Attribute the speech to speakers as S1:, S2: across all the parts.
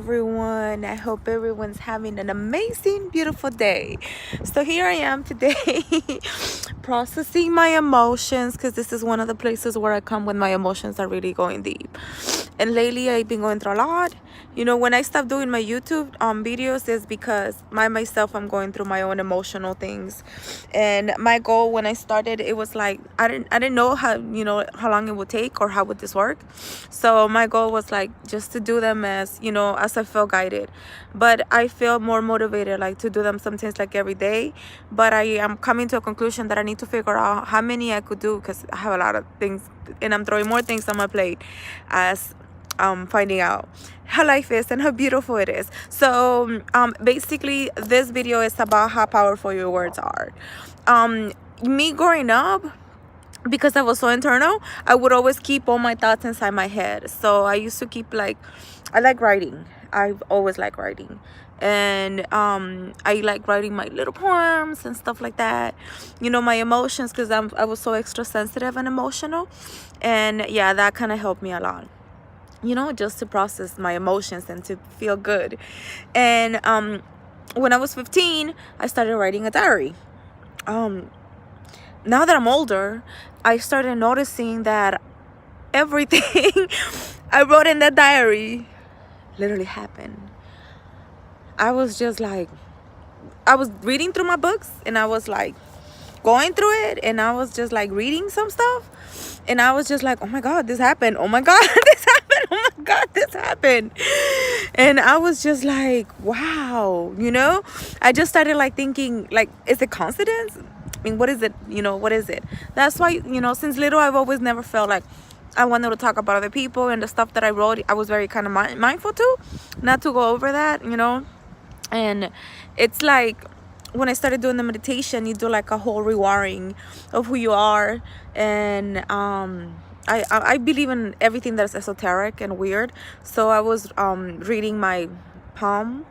S1: everyone. I hope everyone's having an amazing, beautiful day. So here I am today processing my emotions, because this is one of the places where I come when my emotions are really going deep. And lately I've been going through a lot. You know, when I stopped doing my YouTube videos is because I'm going through my own emotional things. And my goal when I started, it was like I didn't know how long it would take or how would this work. So my goal was like just to do them as as I felt guided. But I feel more motivated like to do them sometimes like every day. But I am coming to a conclusion that I need to figure out how many I could do, because I have a lot of things and I'm throwing more things on my plate as finding out how life is and how beautiful it is. So basically this video is about how powerful your words are. Me growing up, because I was so internal, I would always keep all my thoughts inside my head. So I used to keep I like writing. I've always liked writing. And I like writing my little poems and stuff like that, my emotions, because I was so extra sensitive and emotional. And yeah, that kind of helped me a lot, just to process my emotions and to feel good. And when I was 15, I started writing a diary. Now that I'm older, I started noticing that everything I wrote in that diary literally happened. I was just like, I was reading through my books and I was like going through it, and I was just like reading some stuff, and I was just like, oh my God, this happened. Oh my God, this happened. Oh my God, this happened. And I was just like, wow, I just started like thinking, like, is it coincidence? I mean, what is it? What is it? That's why, since little, I've always never felt like I wanted to talk about other people, and the stuff that I wrote, I was very kind of mindful to, not to go over that, And it's like, when I started doing the meditation, you do like a whole rewiring of who you are. And I believe in everything that's esoteric and weird. So I was reading my palm,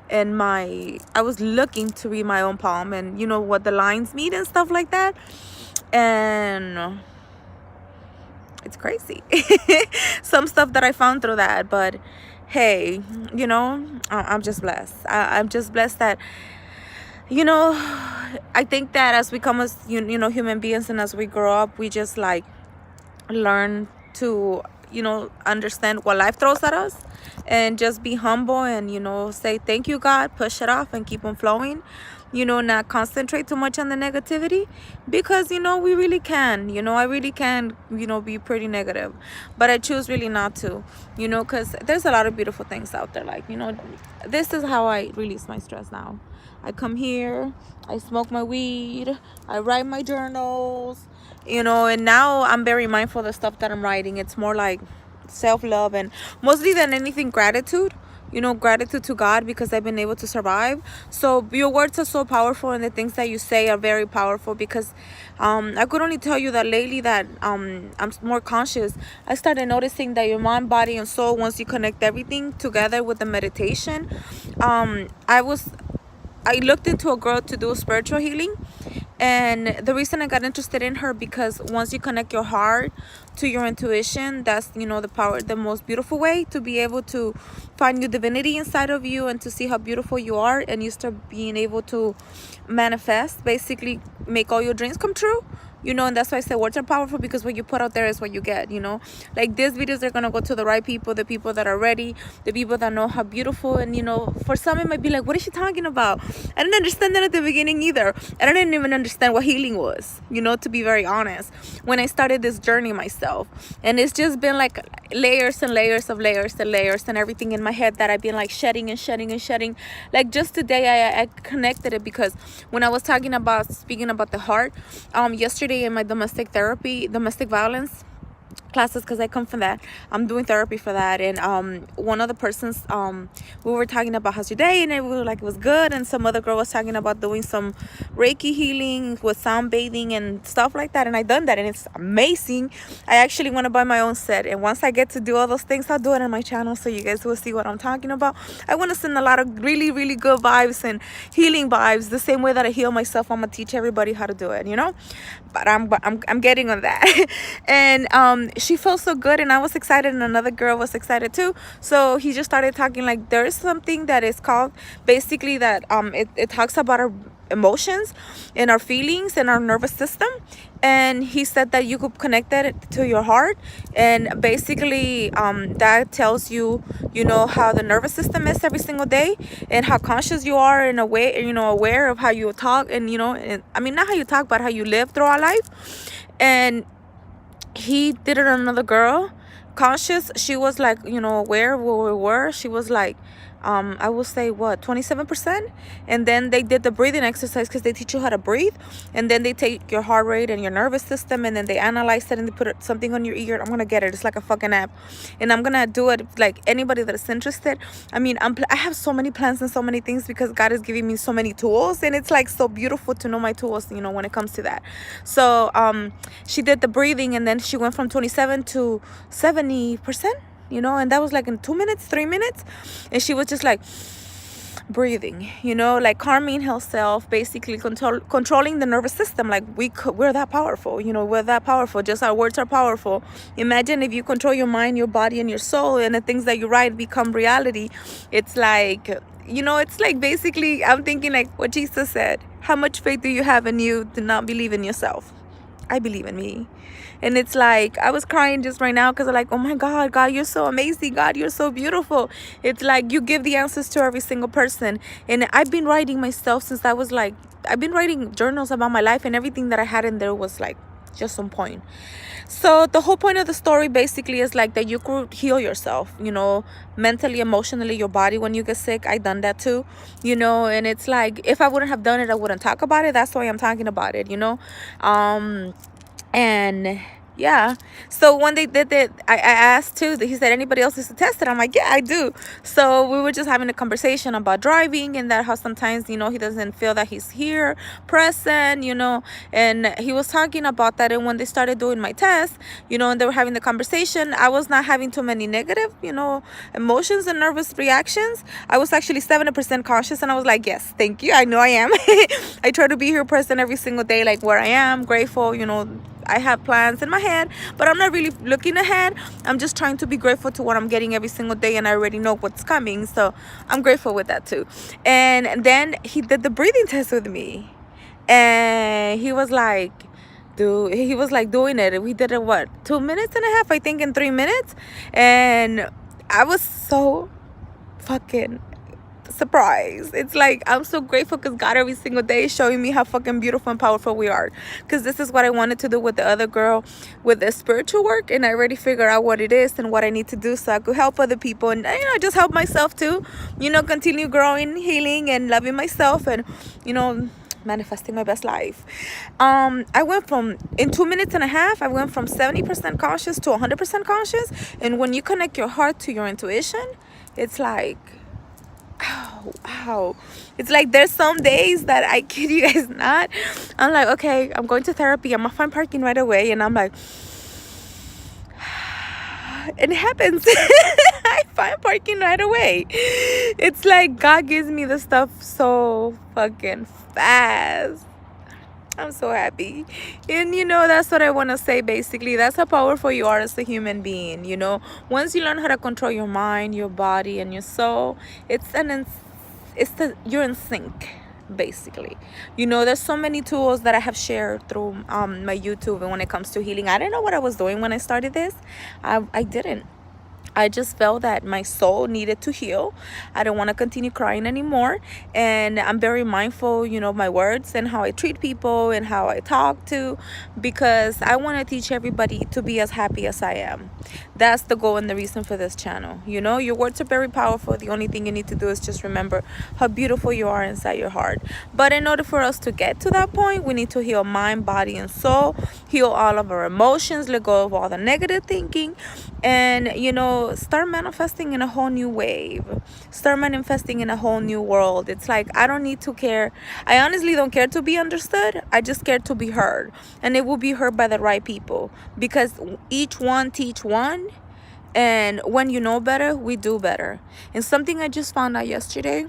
S1: and I was looking to read my own palm, and what the lines mean and stuff like that. And it's crazy. Some stuff that I found through that. But hey, I'm just blessed. I'm just blessed that I think that as we come as human beings, and as we grow up, we just like learn to understand what life throws at us, and just be humble, and say thank you, God, push it off and keep on flowing, not concentrate too much on the negativity, because we really can, I really can be pretty negative, but I choose really not to, because there's a lot of beautiful things out there. Like, this is how I release my stress now. I come here, I smoke my weed, I write my journals, and now I'm very mindful of the stuff that I'm writing. It's more like self-love, and mostly than anything, gratitude. Gratitude to God, because I've been able to survive. So your words are so powerful, and the things that you say are very powerful, because I could only tell you that lately that I'm more conscious. I started noticing that your mind, body, and soul, once you connect everything together with the meditation, I looked into a girl to do spiritual healing. And the reason I got interested in her, because once you connect your heart to your intuition, that's the most beautiful way to be able to find your divinity inside of you, and to see how beautiful you are, and you start being able to manifest, basically make all your dreams come true. And that's why I say words are powerful, because what you put out there is what you get. Like, these videos are gonna go to the right people, the people that are ready, the people that know how beautiful. And for some it might be like, what is she talking about? I didn't understand that at the beginning either. I didn't even understand what healing was, to be very honest, when I started this journey myself. And it's just been like layers and layers of layers and layers, and everything in my head that I've been like shedding and shedding and shedding. Like, just today I connected it, because when I was speaking about the heart yesterday in my domestic violence classes, because I come from that. I'm doing therapy for that. And one of the persons, we were talking about how's your day, and we were like, it was good. And some other girl was talking about doing some Reiki healing with sound bathing and stuff like that. And I done that, and it's amazing. I actually want to buy my own set, and once I get to do all those things, I'll do it on my channel, so you guys will see what I'm talking about. I want to send a lot of really, really good vibes and healing vibes, the same way that I heal myself. I'm gonna teach everybody how to do it, but I'm getting on that. And she felt so good, and I was excited, and another girl was excited too. So he just started talking like there is something that is called basically that it talks about our emotions and our feelings and our nervous system. And he said that you could connect that to your heart, and basically that tells you, you know, how the nervous system is every single day, and how conscious you are in a way, you know, aware of how you talk, and you know, and I mean, not how you talk, but how you live throughout life. And he did it on another girl, conscious. She was like, you know, aware of where we were. She was like, I will say what, 27%. And then they did the breathing exercise, because they teach you how to breathe, and then they take your heart rate and your nervous system, and then they analyze it, and they put something on your ear. I'm gonna get it, it's like a fucking app, and I'm gonna do it. Like anybody that is interested, I mean, I have so many plans and so many things, because God is giving me so many tools, and it's like so beautiful to know my tools, you know, when it comes to that. So she did the breathing, and then she went from 27 to 70%, you know, and that was like in 2 minutes, 3 minutes. And she was just like breathing, you know, like calming herself, basically controlling the nervous system. Like we're that powerful, you know, we're that powerful. Just our words are powerful. Imagine if you control your mind, your body, and your soul, and the things that you write become reality. It's like, you know, it's like basically, I'm thinking like what Jesus said, how much faith do you have in you to not believe in yourself? I believe in me. And it's like, I was crying just right now, because I'm like, oh my God, God, you're so amazing. God, you're so beautiful. It's like you give the answers to every single person. And I've been writing myself since I was like, I've been writing journals about my life, and everything that I had in there was like just on point. So the whole point of the story basically is like that you could heal yourself, you know, mentally, emotionally, your body. When you get sick, I done that too, you know. And it's like, if I wouldn't have done it, I wouldn't talk about it. That's why I'm talking about it, you know. And yeah, so when they did it, I asked too, he said, anybody else is to test it? I'm like, yeah, I do. So we were just having a conversation about driving, and that how sometimes, you know, he doesn't feel that he's here present, you know. And he was talking about that. And when they started doing my test, you know, and they were having the conversation, I was not having too many negative, you know, emotions and nervous reactions. I was actually 70% conscious, and I was like, yes, thank you, I know I am. I try to be here present every single day, like where I am, grateful, you know. I have plans in my head, but I'm not really looking ahead. I'm just trying to be grateful to what I'm getting every single day, and I already know what's coming, so I'm grateful with that too. And then he did the breathing test with me, and he was like, dude, he was like doing it. We did it, what, 2 minutes and a half, I think, in 3 minutes. And I was so fucking surprise. It's like, I'm so grateful, because God every single day is showing me how fucking beautiful and powerful we are, because this is what I wanted to do with the other girl, with the spiritual work. And I already figured out what it is and what I need to do, so I could help other people, and, you know, just help myself too, you know, continue growing, healing, and loving myself, and, you know, manifesting my best life. I went from, in 2 minutes and a half, I went from 70% conscious to 100% conscious. And when you connect your heart to your intuition, it's like, wow. It's like, there's some days that I kid you guys not, I'm like, okay, I'm going to therapy, I'm gonna find parking right away, and I'm like, it happens. I find parking right away. It's like God gives me the stuff so fucking fast. I'm so happy. And you know, that's what I want to say. Basically, that's how powerful you are as a human being. You know, once you learn how to control your mind, your body, and your soul, you're in sync, basically. You know, there's so many tools that I have shared through my YouTube, and when it comes to healing, I didn't know what I was doing when I started this. I didn't. I just felt that my soul needed to heal. I don't want to continue crying anymore. And I'm very mindful, you know, of my words and how I treat people and how I talk to, because I want to teach everybody to be as happy as I am. That's the goal and the reason for this channel. You know, your words are very powerful. The only thing you need to do is just remember how beautiful you are inside your heart. But in order for us to get to that point, we need to heal mind, body, and soul, heal all of our emotions, let go of all the negative thinking, and, you know, start manifesting in a whole new wave, start manifesting in a whole new world. It's like, I don't need to care. I honestly don't care to be understood. I just care to be heard, and it will be heard by the right people, because each one teach one, and when you know better, we do better. And something I just found out yesterday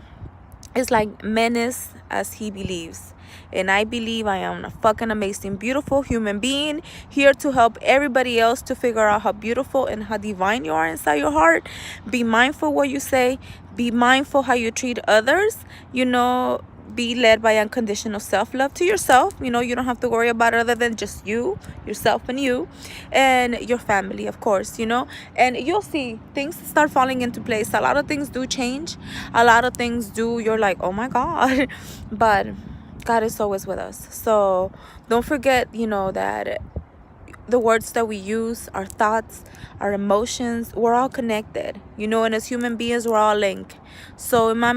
S1: is like, man is as he believes. And I believe I am a fucking amazing, beautiful human being here to help everybody else to figure out how beautiful and how divine you are inside your heart. Be mindful what you say. Be mindful how you treat others. You know, be led by unconditional self-love to yourself. You know, you don't have to worry about other than just you, yourself, and you, and your family, of course, you know. And you'll see things start falling into place. A lot of things do change. A lot of things do, you're like, oh my God. But God is always with us. So don't forget, you know, that the words that we use, our thoughts, our emotions, we're all connected, you know. And as human beings, we're all linked. So in my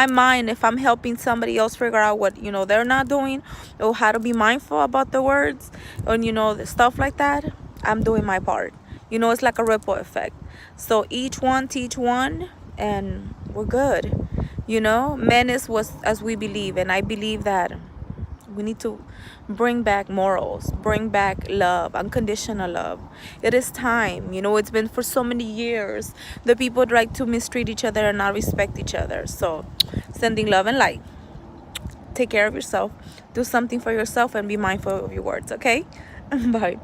S1: mind, if I'm helping somebody else figure out what, you know, they're not doing, or how to be mindful about the words, and, you know, the stuff like that, I'm doing my part. You know, it's like a ripple effect. So each one teach one, and we're good. You know, men is what as we believe, and I believe that we need to bring back morals, bring back love, unconditional love. It is time. You know, it's been for so many years the people try to mistreat each other and not respect each other. So sending love and light. Take care of yourself. Do something for yourself and be mindful of your words, okay? Bye.